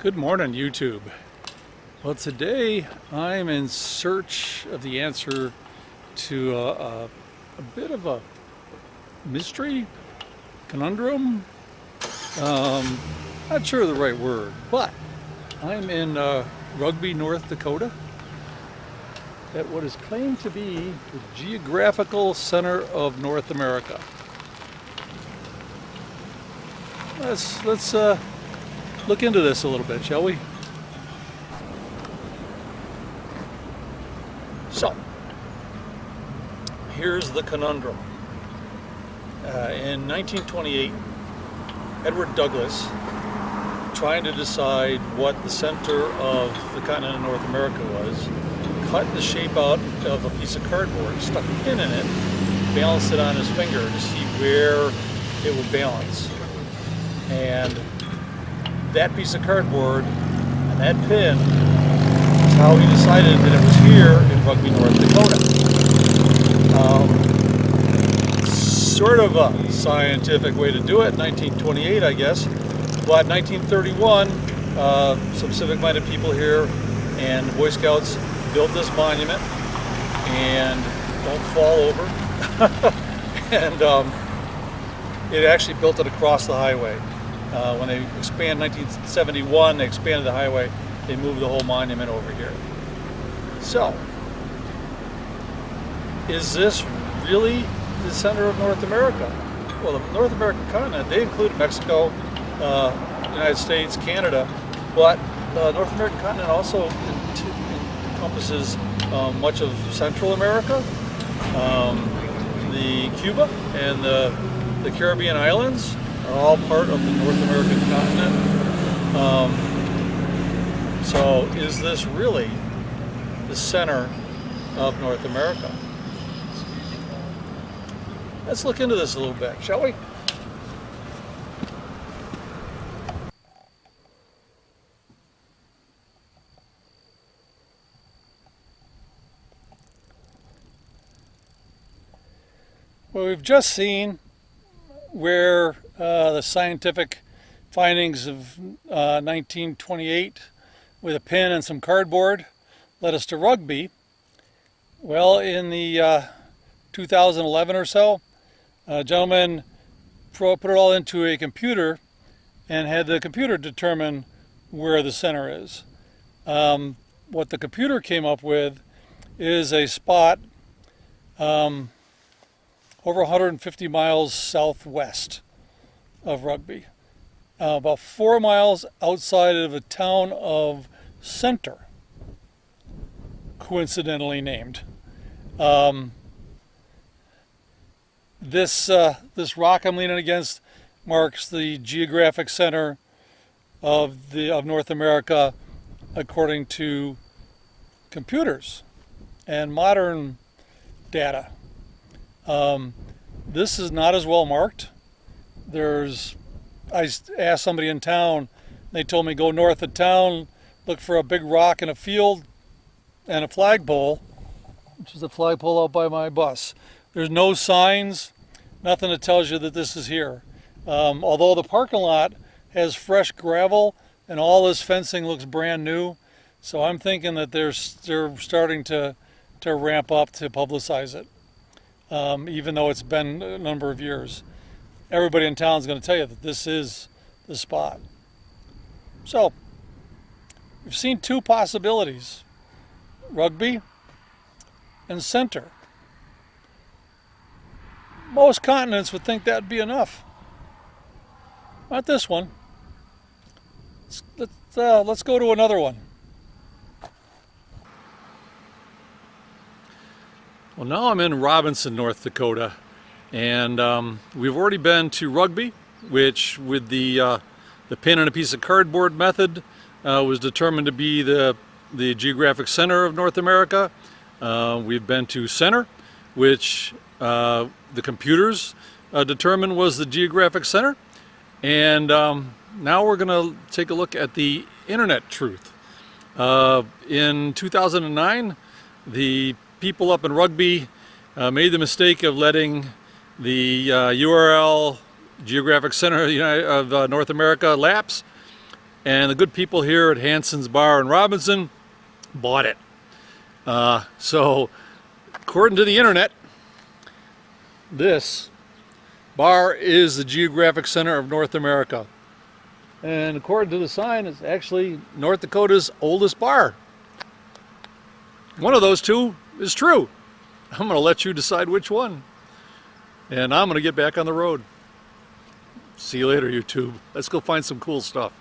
Good morning, YouTube. Well, today I'm in search of the answer to a bit of a mystery, conundrum. Not sure of the right word, but I'm in Rugby, North Dakota, at what is claimed to be the geographical center of North America. Let's look into this a little bit, shall we? So, here's the conundrum. In 1928, Edward Douglas, trying to decide what the center of the continent of North America was, cut the shape out of a piece of cardboard, stuck a pin in it, balanced it on his finger to see where it would balance. And that piece of cardboard and that pin is how he decided that it was here in Rugby, North Dakota. Sort of a scientific way to do it, 1928 I guess, but 1931 some civic-minded people here and the Boy Scouts built this monument, and don't fall over, and it actually built it across the highway. When they expanded 1971, they expanded the highway, they moved the whole monument over here. So, is this really the center of North America? Well, the North American continent, they include Mexico, United States, Canada, but the North American continent also encompasses much of Central America, the Cuba and the Caribbean islands are all part of the North American continent. So is this really the center of North America? Let's look into this a little bit, shall we? Well, we've just seen where the scientific findings of 1928 with a pin and some cardboard led us to Rugby. Well, in the 2011 or so, a gentleman put it all into a computer and had the computer determine where the center is. What the computer came up with is a spot over 150 miles southwest of Rugby, about 4 miles outside of the town of Center, coincidentally named. This rock I'm leaning against marks the geographic center of North America according to computers and modern data. This is not as well marked. I asked somebody in town, they told me go north of town, look for a big rock in a field and a flagpole, which is a flagpole out by my bus. There's no signs, nothing that tells you that this is here. Although the parking lot has fresh gravel and all this fencing looks brand new, so I'm thinking that they're starting to ramp up to publicize it. Even though it's been a number of years. Everybody in town is going to tell you that this is the spot. So, we've seen two possibilities, Rugby and Center. Most continents would think that'd be enough. Not this one. Let's go to another one. Well, now I'm in Robinson, North Dakota, and we've already been to Rugby, which with the pin and a piece of cardboard method was determined to be the geographic center of North America. We've been to Center, which the computers determined was the geographic center, and now we're going to take a look at the internet truth. In 2009, the people up in Rugby made the mistake of letting the URL geographic center of North America lapse, and the good people here at Hanson's Bar in Robinson bought it. So according to the internet, this bar is the geographic center of North America. And according to the sign, it's actually North Dakota's oldest bar. One of those two is true. I'm going to let you decide which one. And I'm going to get back on the road. See you later, YouTube. Let's go find some cool stuff.